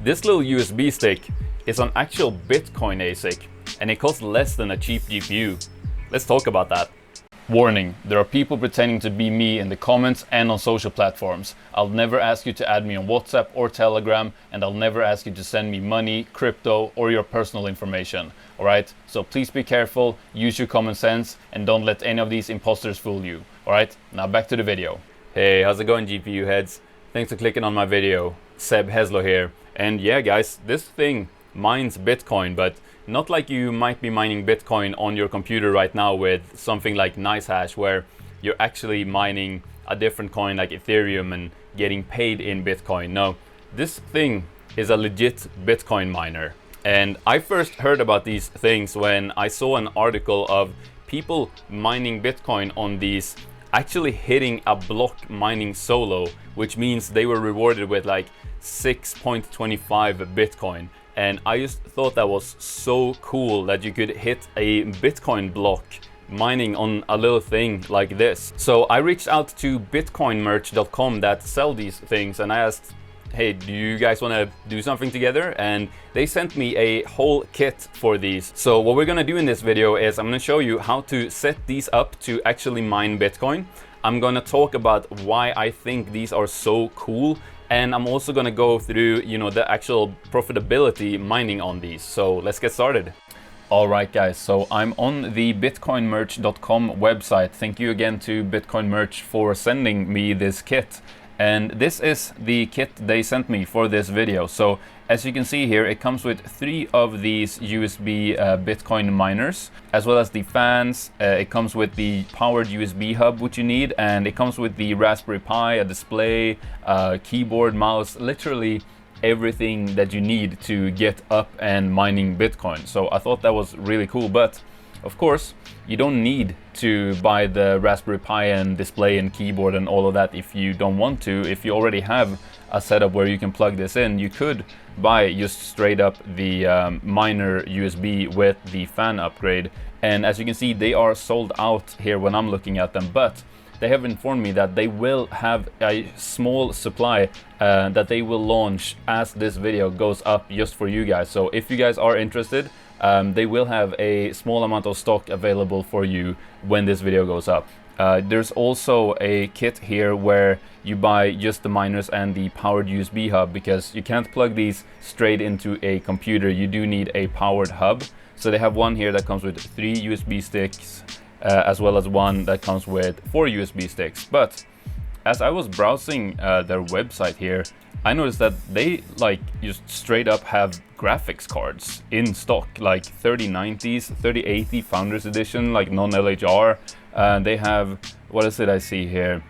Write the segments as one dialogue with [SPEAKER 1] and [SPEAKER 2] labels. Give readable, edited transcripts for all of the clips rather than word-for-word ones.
[SPEAKER 1] This little USB stick is an actual Bitcoin ASIC, and it costs less than a cheap GPU. Let's talk about that. Warning, there are people pretending to be me in the comments and on social platforms. I'll never ask you to add me on WhatsApp or Telegram, and I'll never ask you to send me money, crypto, or your personal information. Alright? So please be careful, use your common sense, and don't let any of these imposters fool you. Alright? Now back to the video. Hey, how's it going, GPU heads? Thanks for clicking on my video. Seb Heslo here. And yeah guys, this thing mines Bitcoin, but not like you might be mining Bitcoin on your computer right now with something like NiceHash, where you're actually mining a different coin like Ethereum and getting paid in Bitcoin. No, this thing is a legit Bitcoin miner. And I first heard about these things when I saw an article of people mining Bitcoin on these actually hitting a block mining solo, which means they were rewarded with like 6.25 Bitcoin. And I just thought that was so cool that you could hit a Bitcoin block mining on a little thing like this. So I reached out to bitcoinmerch.com that sell these things, and I asked, hey, do you guys want to do something together? And they sent me a whole kit for these. So what we're gonna do in this video is I'm gonna show you how to set these up to actually mine Bitcoin. I'm gonna talk about why I think these are so cool, and I'm also gonna go through, the actual profitability mining on these. So let's get started. All right, guys, so I'm on the bitcoinmerch.com website. Thank you again to Bitcoin Merch for sending me this kit. And this is the kit they sent me for this video. So as you can see here, it comes with 3 of these USB Bitcoin miners, as well as the fans. It comes with the powered USB hub, which you need, and it comes with the Raspberry Pi, a display, keyboard, mouse, literally everything that you need to get up and mining Bitcoin. So I thought that was really cool, but of course, you don't need to buy the Raspberry Pi and display and keyboard and all of that if you don't want to. If you already have a setup where you can plug this in, you could buy just straight up the miner USB with the fan upgrade. And as you can see, they are sold out here when I'm looking at them, but they have informed me that they will have a small supply that they will launch as this video goes up just for you guys. So if you guys are interested, they will have a small amount of stock available for you when this video goes up. There's also a kit here where you buy just the miners and the powered USB hub, because you can't plug these straight into a computer. You do need a powered hub. So they have one here that comes with 3 USB sticks, as well as one that comes with 4 USB sticks. But as I was browsing their website here, I noticed that they just straight up have graphics cards in stock, like 3090s, 3080 Founders Edition, like non-LHR. They have, what is it I see here?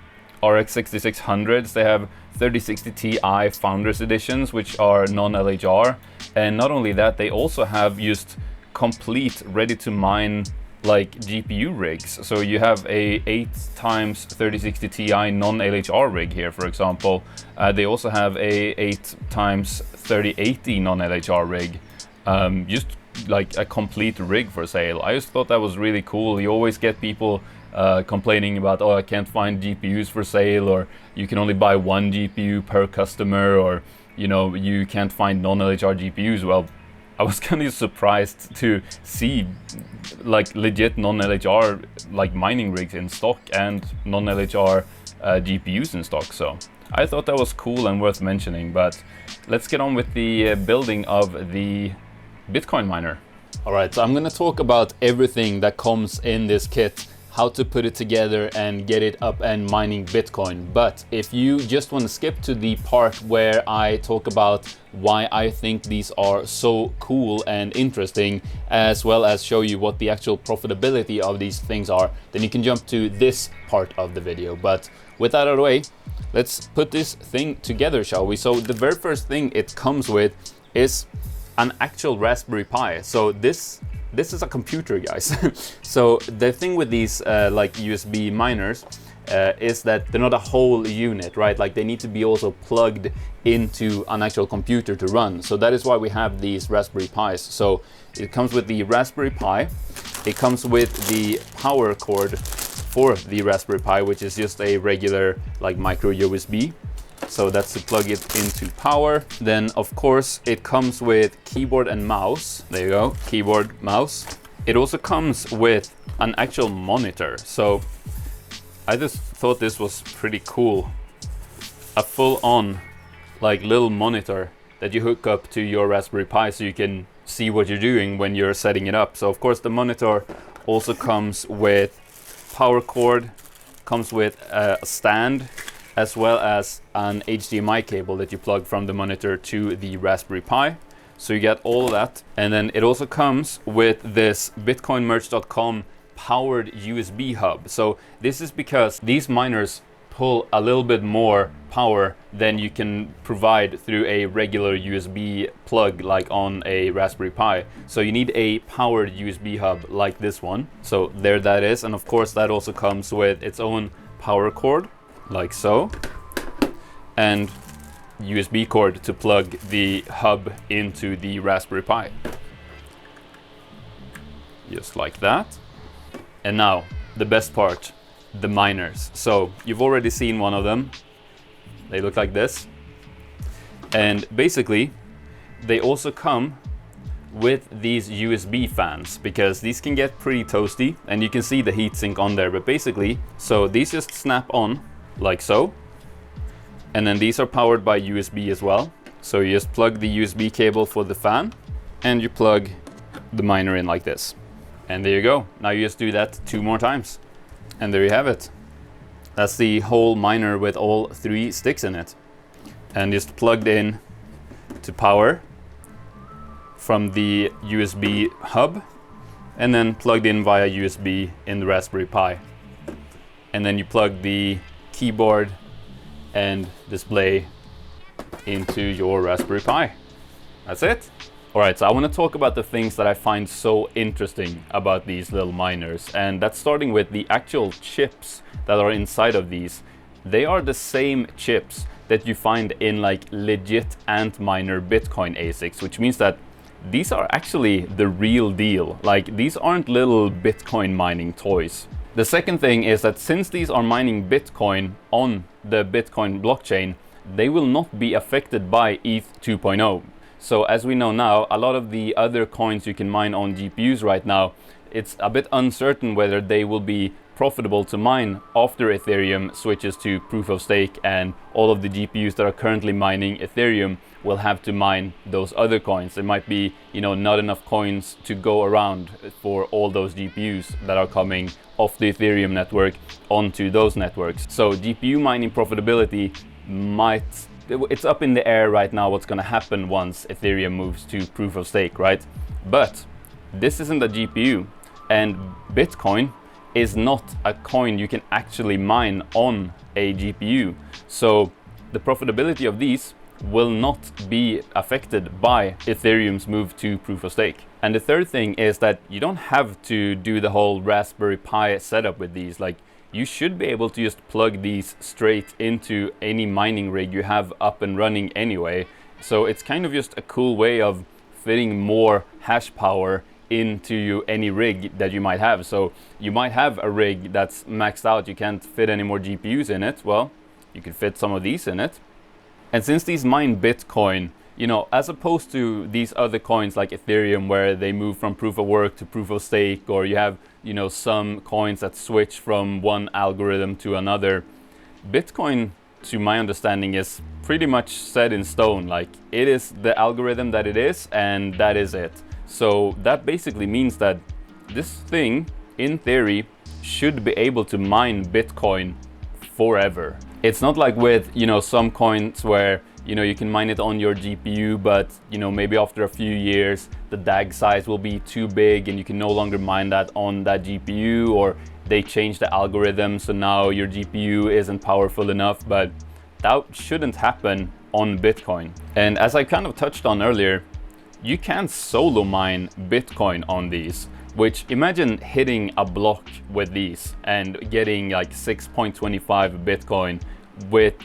[SPEAKER 1] RX 6600s. They have 3060 Ti Founders Editions, which are non-LHR. And not only that, they also have just complete ready to mine like GPU rigs. So you have a 8x 3060 Ti non-LHR rig here, for example. They also have a 8x 3080 non-LHR rig. Just like a complete rig for sale. I just thought that was really cool. You always get people complaining about, oh, I can't find GPUs for sale, or you can only buy 1 GPU per customer, or you can't find non-LHR GPUs. Well, I was kind of surprised to see like legit non-LHR like mining rigs in stock and non-LHR GPUs in stock. So I thought that was cool and worth mentioning. But let's get on with the building of the Bitcoin miner. All right, so I'm going to talk about everything that comes in this kit, how to put it together and get it up and mining Bitcoin. But if you just want to skip to the part where I talk about why I think these are so cool and interesting, as well as show you what the actual profitability of these things are, then you can jump to this part of the video. But with that out of the way, let's put this thing together, shall we? So the very first thing it comes with is an actual Raspberry Pi. So this is a computer, guys. So the thing with these like USB miners is that they're not a whole unit, right? Like they need to be also plugged into an actual computer to run. So that is why we have these Raspberry Pis. So it comes with the Raspberry Pi. It comes with the power cord for the Raspberry Pi, which is just a regular like micro USB. So that's to plug it into power. Then of course it comes with keyboard and mouse. There you go, keyboard, mouse. It also comes with an actual monitor. So I just thought this was pretty cool. A full-on like little monitor that you hook up to your Raspberry Pi so you can see what you're doing when you're setting it up. So of course the monitor also comes with power cord, comes with a stand, as well as an HDMI cable that you plug from the monitor to the Raspberry Pi. So you get all of that. And then it also comes with this bitcoinmerch.com powered USB hub. So this is because these miners pull a little bit more power than you can provide through a regular USB plug like on a Raspberry Pi. So you need a powered USB hub like this one. So there that is. And of course that also comes with its own power cord, like so, and USB cord to plug the hub into the Raspberry Pi. Just like that. And now the best part, the miners. So you've already seen one of them. They look like this. And basically they also come with these USB fans, because these can get pretty toasty, and you can see the heatsink on there. But basically, so these just snap on like so, and then these are powered by USB as well. So you just plug the USB cable for the fan and you plug the miner in like this, and there you go. Now you just do that 2 more times, and there you have it. That's the whole miner with all 3 sticks in it, and just plugged in to power from the USB hub, and then plugged in via USB in the Raspberry Pi. And then you plug the keyboard and display into your Raspberry Pi. That's it. Alright, so I want to talk about the things that I find so interesting about these little miners, and that's starting with the actual chips that are inside of these. They are the same chips that you find in like legit Antminer Bitcoin ASICs, which means that these are actually the real deal. Like, these aren't little Bitcoin mining toys. The second thing is that since these are mining Bitcoin on the Bitcoin blockchain, they will not be affected by ETH 2.0. So as we know now, a lot of the other coins you can mine on GPUs right now, it's a bit uncertain whether they will be profitable to mine after Ethereum switches to proof of stake, and all of the GPUs that are currently mining Ethereum will have to mine those other coins. There might be, not enough coins to go around for all those GPUs that are coming off the Ethereum network onto those networks. So GPU mining profitability it's up in the air right now what's going to happen once Ethereum moves to proof of stake, right? But this isn't a GPU, and Bitcoin is not a coin you can actually mine on a GPU. So the profitability of these will not be affected by Ethereum's move to proof of stake. And the third thing is that you don't have to do the whole Raspberry Pi setup with these. Like, you should be able to just plug these straight into any mining rig you have up and running anyway. So it's kind of just a cool way of fitting more hash power into any rig that you might have. So you might have a rig that's maxed out, you can't fit any more GPUs in it. Well, you can fit some of these in it. And since these mine Bitcoin, as opposed to these other coins like Ethereum, where they move from proof of work to proof of stake, or you have, some coins that switch from one algorithm to another, Bitcoin, to my understanding, is pretty much set in stone. Like, it is the algorithm that it is, and that is it. So that basically means that this thing, in theory, should be able to mine Bitcoin forever. It's not like with, some coins where, you can mine it on your GPU, but, maybe after a few years, the DAG size will be too big and you can no longer mine that on that GPU, or they change the algorithm, so now your GPU isn't powerful enough. But that shouldn't happen on Bitcoin. And as I kind of touched on earlier, you can solo mine Bitcoin on these, which, imagine hitting a block with these and getting like 6.25 Bitcoin with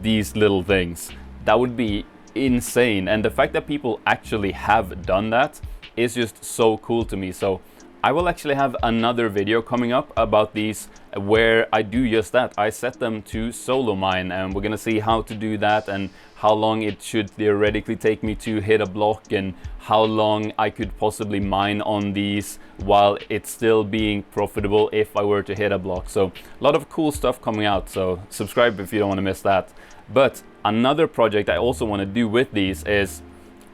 [SPEAKER 1] these little things. That would be insane. And the fact that people actually have done that is just so cool to me. So I will actually have another video coming up about these where I do just that. I set them to solo mine, and we're gonna see how to do that and how long it should theoretically take me to hit a block and how long I could possibly mine on these while it's still being profitable if I were to hit a block. So a lot of cool stuff coming out, so subscribe if you don't want to miss that. But another project I also want to do with these is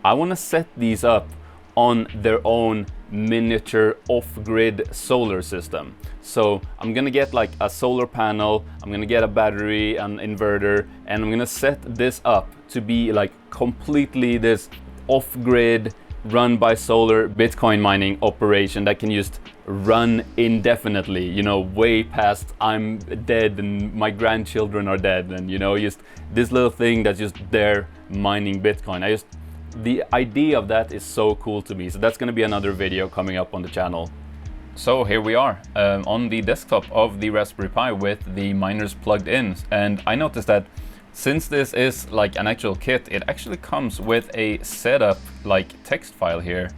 [SPEAKER 1] I want to set these up on their own miniature off-grid solar system. So I'm gonna get like a solar panel, I'm gonna get a battery, an inverter, and I'm gonna set this up to be like completely this off-grid, run by solar Bitcoin mining operation that can just run indefinitely, you know, way past I'm dead and my grandchildren are dead, and you know, just this little thing that's just there mining Bitcoin. The idea of that is so cool to me. So that's going to be another video coming up on the channel. So here we are on the desktop of the Raspberry Pi with the miners plugged in. And I noticed that since this is like an actual kit, it actually comes with a setup like text file here.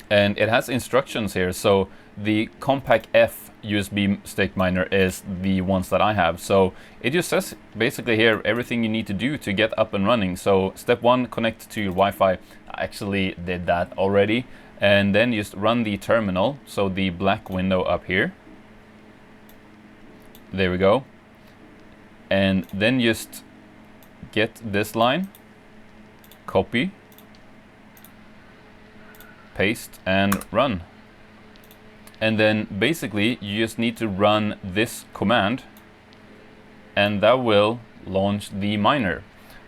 [SPEAKER 1] And it has instructions here. So the Compac F USB stick miner is the ones that I have. So it just says basically here everything you need to do to get up and running. So step 1, connect to your Wi-Fi. I actually did that already. And then just run the terminal. So the black window up here. There we go. And then just get this line, copy, paste, and run. And then basically you just need to run this command and that will launch the miner.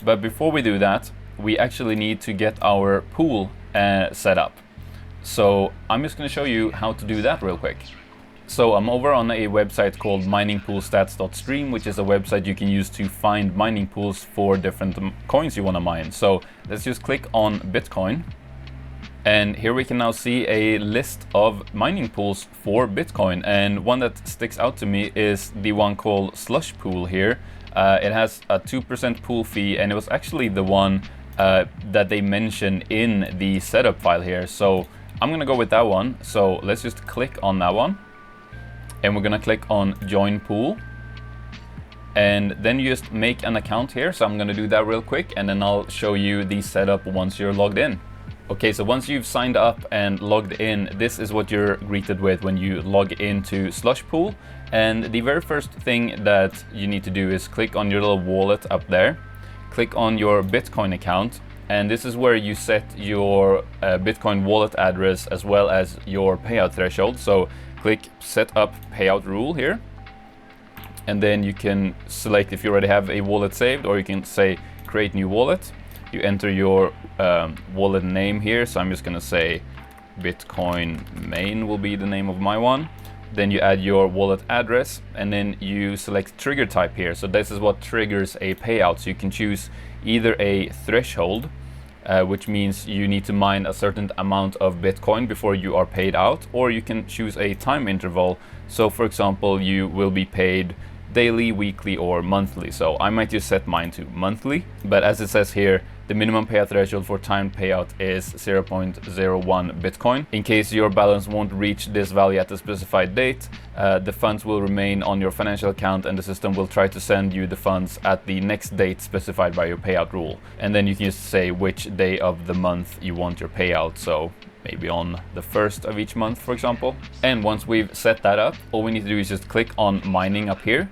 [SPEAKER 1] But before we do that, we actually need to get our pool set up. So I'm just going to show you how to do that real quick. So I'm over on a website called miningpoolstats.stream, which is a website you can use to find mining pools for different coins you want to mine. So let's just click on Bitcoin. And here we can now see a list of mining pools for Bitcoin. And one that sticks out to me is the one called Slushpool here. It has a 2% pool fee, and it was actually the one that they mentioned in the setup file here. So I'm gonna go with that one. So let's just click on that one. And we're gonna click on Join Pool. And then you just make an account here. So I'm gonna do that real quick, and then I'll show you the setup once you're logged in. Okay, so once you've signed up and logged in, this is what you're greeted with when you log into Slushpool. And the very first thing that you need to do is click on your little wallet up there. Click on your Bitcoin account, and this is where you set your Bitcoin wallet address as well as your payout threshold. So click Set Up Payout Rule here. And then you can select if you already have a wallet saved, or you can say Create New Wallet. You enter your wallet name here, so I'm just gonna say Bitcoin main will be the name of my one. Then you add your wallet address, and then you select trigger type here. So this is what triggers a payout. So you can choose either a threshold, which means you need to mine a certain amount of Bitcoin before you are paid out, or you can choose a time interval. So for example, you will be paid daily, weekly, or monthly. So I might just set mine to monthly, but as it says here, the minimum payout threshold for timed payout is 0.01 Bitcoin. In case your balance won't reach this value at a specified date, the funds will remain on your financial account, and the system will try to send you the funds at the next date specified by your payout rule. And then you can just say which day of the month you want your payout. So maybe on the 1st of each month, for example. And once we've set that up, all we need to do is just click on mining up here,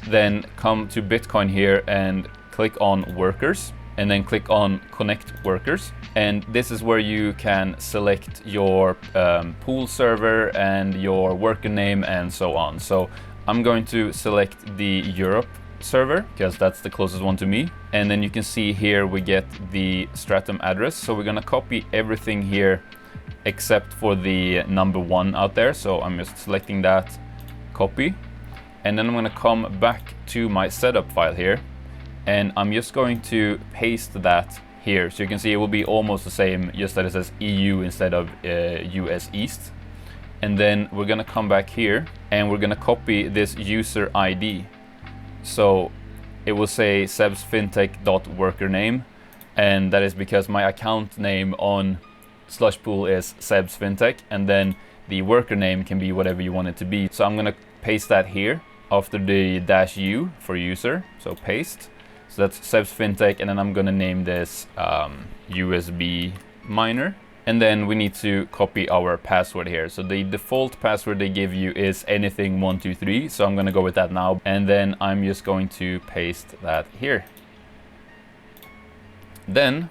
[SPEAKER 1] then come to Bitcoin here and click on workers, and then click on connect workers. And this is where you can select your pool server and your worker name and so on. So I'm going to select the Europe server because that's the closest one to me. And then you can see here we get the Stratum address. So we're gonna copy everything here except for the number 1 out there. So I'm just selecting that, copy. And then I'm gonna come back to my setup file here, and I'm just going to paste that here. So you can see it will be almost the same, just that it says EU instead of US East. And then we're gonna come back here and we're gonna copy this user ID. So it will say sebsfintech.workername, and that is because my account name on Slushpool is sebsfintech, and then the worker name can be whatever you want it to be. So I'm gonna paste that here after the -u for user, so paste. So that's Seb's Fintech, and then I'm gonna name this USB miner. And then we need to copy our password here. So the default password they give you is anything123. So I'm gonna go with that now. And then I'm just going to paste that here. Then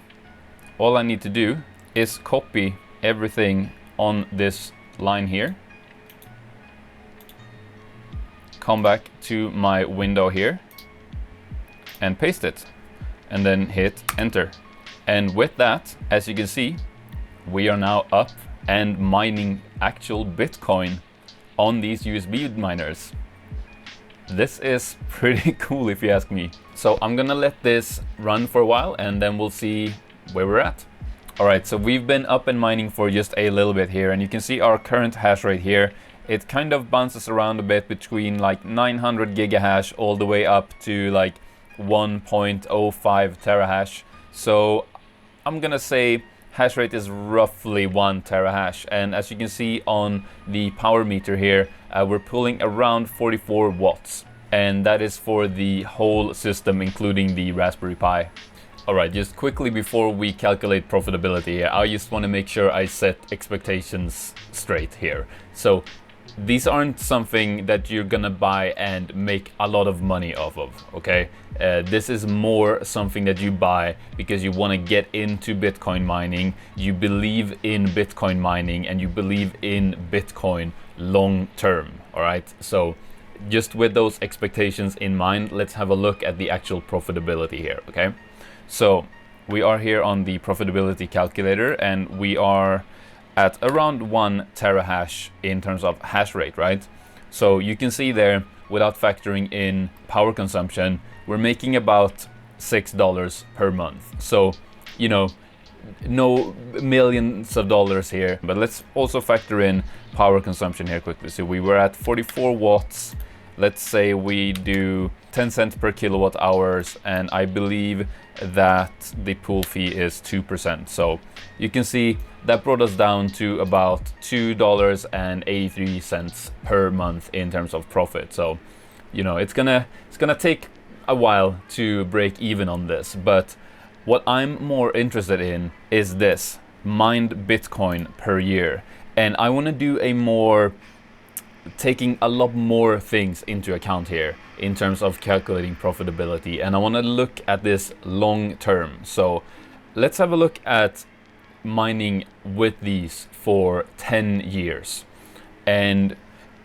[SPEAKER 1] all I need to do is copy everything on this line here. Come back to my window here and paste it. And then hit enter. And with that, as you can see, we are now up and mining actual Bitcoin on these USB miners. This is pretty cool if you ask me. So I'm gonna let this run for a while and then we'll see where we're at. All right, so we've been up and mining for just a little bit here, and you can see our current hash rate here. It kind of bounces around a bit between like 900 gigahash all the way up to like 1.05 terahash. So I'm gonna say hash rate is roughly 1 terahash, and as you can see on the power meter here, we're pulling around 44 watts, and that is for the whole system, including the Raspberry Pi. All right, just quickly before we calculate profitability, I just want to make sure I set expectations straight here. So these aren't something that you're gonna buy and make a lot of money off of, okay? This is more something that you buy because you want to get into Bitcoin mining, you believe in Bitcoin mining, and you believe in Bitcoin long term, all right? So just with those expectations in mind, let's have a look at the actual profitability here, okay? So we are here on the profitability calculator, and we are at around 1 terahash in terms of hash rate, right? So you can see there, without factoring in power consumption, we're making about $6 per month. So, you know, no millions of dollars here, but let's also factor in power consumption here quickly. So we were at 44 watts. Let's say we do 10 cents per kilowatt hours, and I believe that the pool fee is 2%. So you can see that brought us down to about $2.83 per month in terms of profit. So, you know, it's gonna take a while to break even on this, but what I'm more interested in is this: mined Bitcoin per year. And I want to do taking a lot more things into account here in terms of calculating profitability, and I want to look at this long term. So let's have a look at mining with these for 10 years. And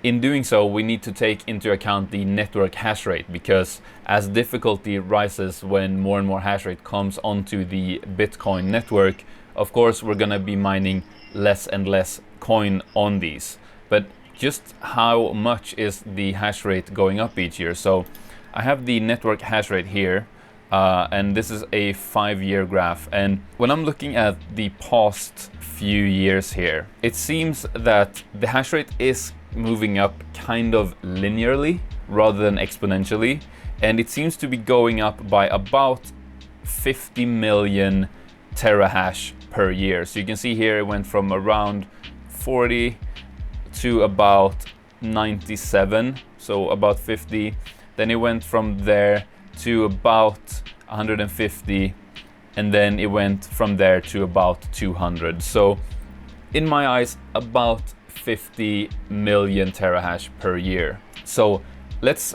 [SPEAKER 1] in doing so, we need to take into account the network hash rate, because as difficulty rises when more and more hash rate comes onto the Bitcoin network, of course we're going to be mining less and less coin on these. But just how much is the hash rate going up each year? So I have the network hash rate here, and this is a 5-year graph. And when I'm looking at the past few years here, it seems that the hash rate is moving up kind of linearly rather than exponentially, and it seems to be going up by about 50 million terahash per year. So you can see here it went from around 40 to about 97, so about 50. Then it went from there to about 150, and then it went from there to about 200. So in my eyes, about 50 million terahash per year. So let's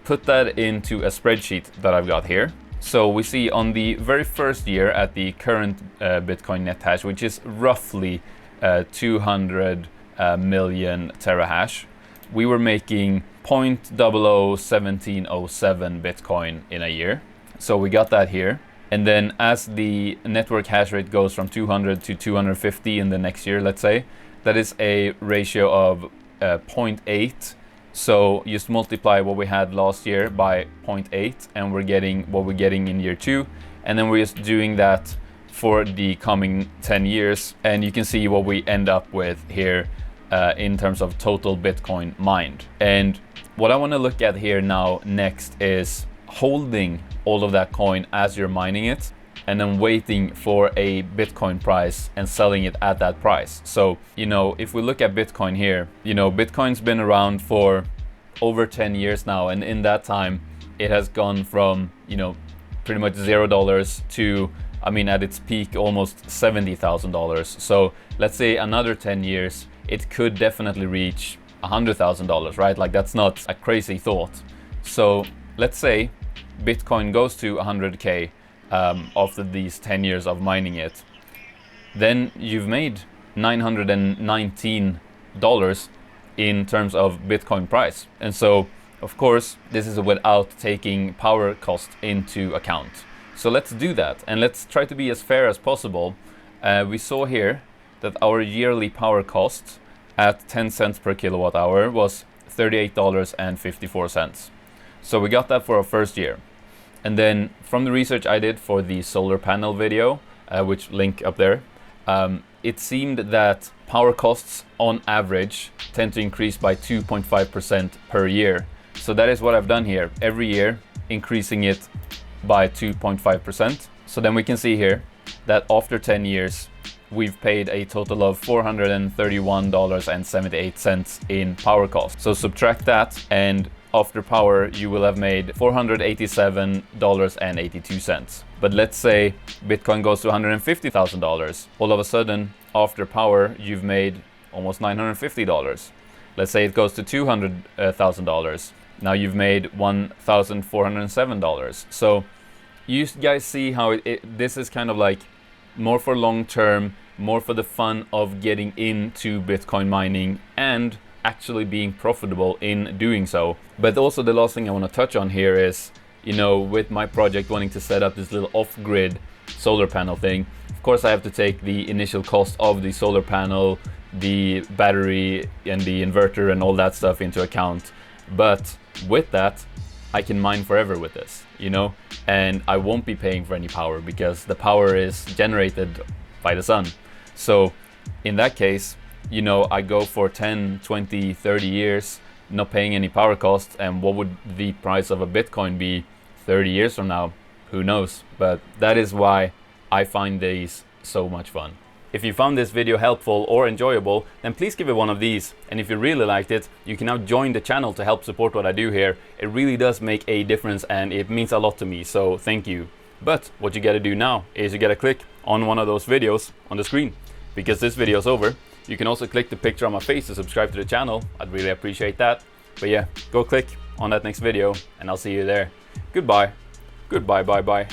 [SPEAKER 1] put that into a spreadsheet that I've got here. So we see on the very first year at the current Bitcoin net hash, which is roughly 200 million terahash, we were making 0.001707 Bitcoin in a year. So we got that here. And then as the network hash rate goes from 200 to 250 in the next year, let's say, that is a ratio of 0.8. So just multiply what we had last year by 0.8, and we're getting what we're getting in year 2. And then we're just doing that for the coming 10 years. And you can see what we end up with here in terms of total Bitcoin mined. And what I want to look at here now next is holding all of that coin as you're mining it. and then waiting for a Bitcoin price and selling it at that price. So, you know, if we look at Bitcoin here, you know, Bitcoin's been around for over 10 years now, and in that time it has gone from, you know, pretty much $0 to, I mean, at its peak almost $70,000. So let's say another 10 years it could definitely reach $100,000, right? Like, that's not a crazy thought. So let's say Bitcoin goes to 100k after these 10 years of mining it, then you've made $919 in terms of Bitcoin price. And so, of course, this is without taking power cost into account. So let's do that, and let's try to be as fair as possible. We saw here that our yearly power cost at 10 cents per kilowatt hour was $38.54. So we got that for our first year. And then from the research I did for the solar panel video, which link up there, it seemed that power costs on average tend to increase by 2.5% per year. So that is what I've done here, every year increasing it by 2.5%. So then we can see here that after 10 years, we've paid a total of $431.78 in power cost. So subtract that, and after power, you will have made $487.82. But let's say Bitcoin goes to $150,000. All of a sudden, after power, you've made almost $950. Let's say it goes to $200,000. Now you've made $1,407. So you guys see how this is kind of like more for long term, more for the fun of getting into Bitcoin mining and actually being profitable in doing so. But also the last thing I want to touch on here is, you know, with my project wanting to set up this little off-grid solar panel thing, of course I have to take the initial cost of the solar panel, the battery and the inverter and all that stuff into account. But with that, I can mine forever with this, you know, and I won't be paying for any power because the power is generated by the sun. So in that case, you know, I go for 10, 20, 30 years not paying any power costs, and what would the price of a Bitcoin be 30 years from now? Who knows? But that is why I find these so much fun. If you found this video helpful or enjoyable, then please give it one of these. And if you really liked it, you can now join the channel to help support what I do here. It really does make a difference and it means a lot to me, so thank you. But what you gotta do now is you gotta click on one of those videos on the screen. Because this video is over, you can also click the picture on my face to subscribe to the channel. I'd really appreciate that. But yeah, go click on that next video and I'll see you there. Goodbye. Goodbye, bye bye.